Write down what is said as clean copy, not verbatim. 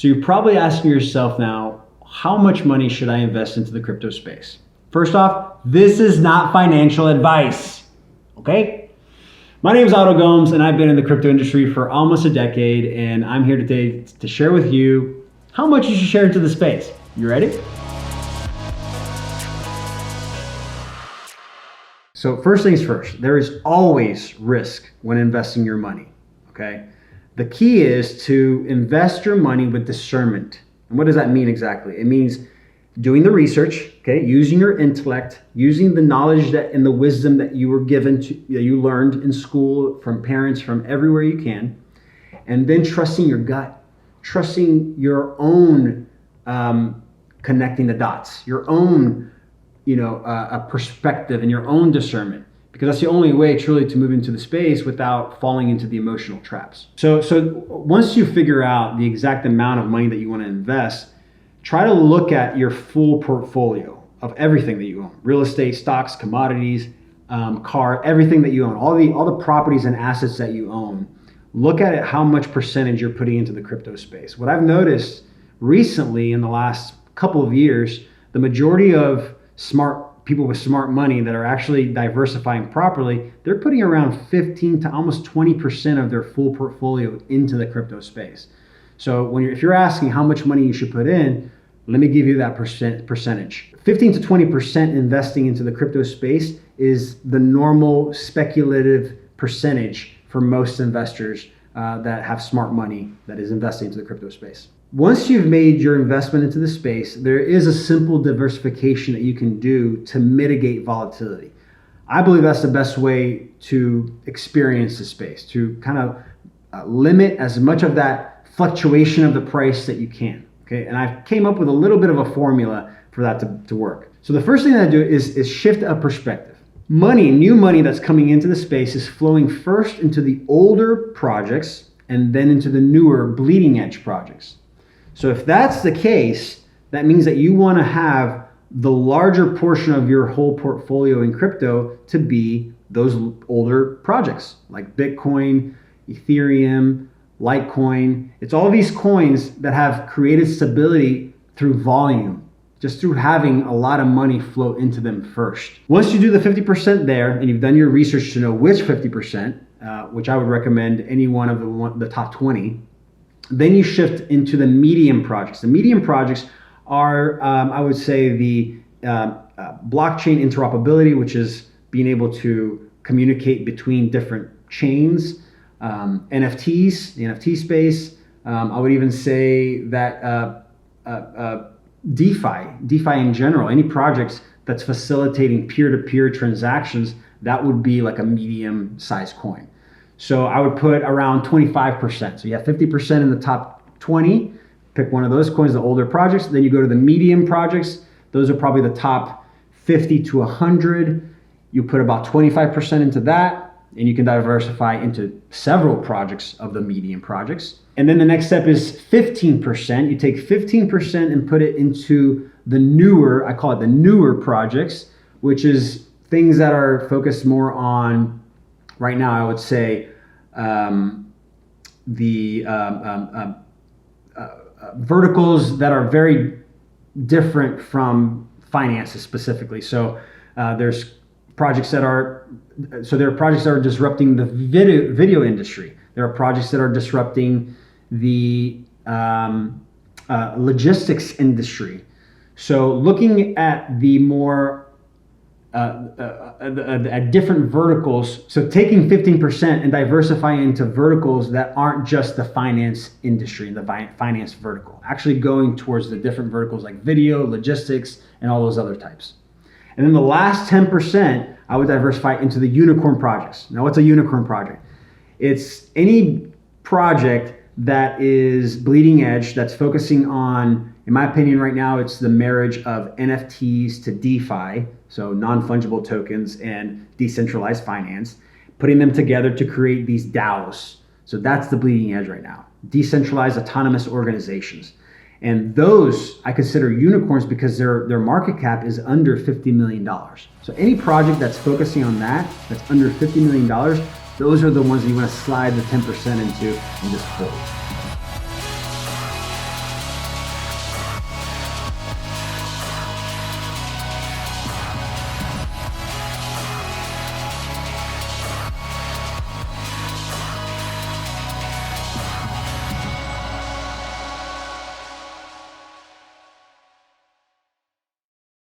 So you're probably asking yourself now, how much money should I invest into the crypto space? First off, this is not financial advice, okay? My name is Oto Gomes, and I've been in the crypto industry for almost a decade, and I'm here today to share with you how much you should share into the space. You ready? So first things first, there is always risk when investing your money, okay? The key is to invest your money with discernment. And what does that mean exactly? It means doing the research, okay, using your intellect, using the knowledge that and the wisdom that you were given that you learned in school, from parents, from everywhere you can, and then trusting your gut, trusting your own connecting the dots, your own a perspective and your own discernment, because that's the only way truly to move into the space without falling into the emotional traps. So once you figure out the exact amount of money that you want to invest, try to look at your full portfolio of everything that you own: real estate, stocks, commodities, car, everything that you own, all the properties and assets that you own. Look at it, how much percentage you're putting into the crypto space. What I've noticed recently in the last couple of years, the majority of smart people with smart money that are actually diversifying properly, they're putting around 15 to almost 20% of their full portfolio into the crypto space. So if you're asking how much money you should put in, let me give you that percentage. 15 to 20% investing into the crypto space is the normal speculative percentage for most investors that have smart money that is investing into the crypto space. Once you've made your investment into the space, there is a simple diversification that you can do to mitigate volatility. I believe that's the best way to experience the space, to kind of limit as much of that fluctuation of the price that you can. Okay, and I came up with a little bit of a formula for that to work. So the first thing that I do is shift a perspective. New money that's coming into the space is flowing first into the older projects and then into the newer bleeding edge projects. So if that's the case, that means that you want to have the larger portion of your whole portfolio in crypto to be those older projects like Bitcoin, Ethereum, Litecoin. It's all these coins that have created stability through volume, just through having a lot of money flow into them first. Once you do the 50% there, and you've done your research to know which 50%, which I would recommend any one of the top 20, then you shift into the medium projects. The medium projects are, I would say, the blockchain interoperability, which is being able to communicate between different chains, NFTs, the NFT space. I would even say that DeFi in general, any projects that's facilitating peer-to-peer transactions, that would be like a medium-sized coin. So I would put around 25%. So you have 50% in the top 20. Pick one of those coins, the older projects. Then you go to the medium projects. Those are probably the top 50 to 100. You put about 25% into that, and you can diversify into several projects of the medium projects. And then the next step is 15%. You take 15% and put it into the newer, I call it the newer projects, which is things that are focused more on, right now, I would say, the verticals that are very different from finances specifically. So there's projects that are, there are projects that are disrupting the video industry. There are projects that are disrupting the logistics industry. So looking at the more at different verticals, so taking 15% and diversifying into verticals that aren't just the finance industry and the finance vertical, actually going towards the different verticals like video, logistics, and all those other types. And then the last 10%, I would diversify into the unicorn projects. Now, what's a unicorn project? It's any project that is bleeding edge, that's focusing on, in my opinion right now, it's the marriage of NFTs to DeFi, so non-fungible tokens and decentralized finance, putting them together to create these DAOs. So that's the bleeding edge right now, decentralized autonomous organizations. And those I consider unicorns because their market cap is under $50 million. So any project that's focusing on that, that's under $50 million, those are the ones that you want to slide the 10% into and just hold.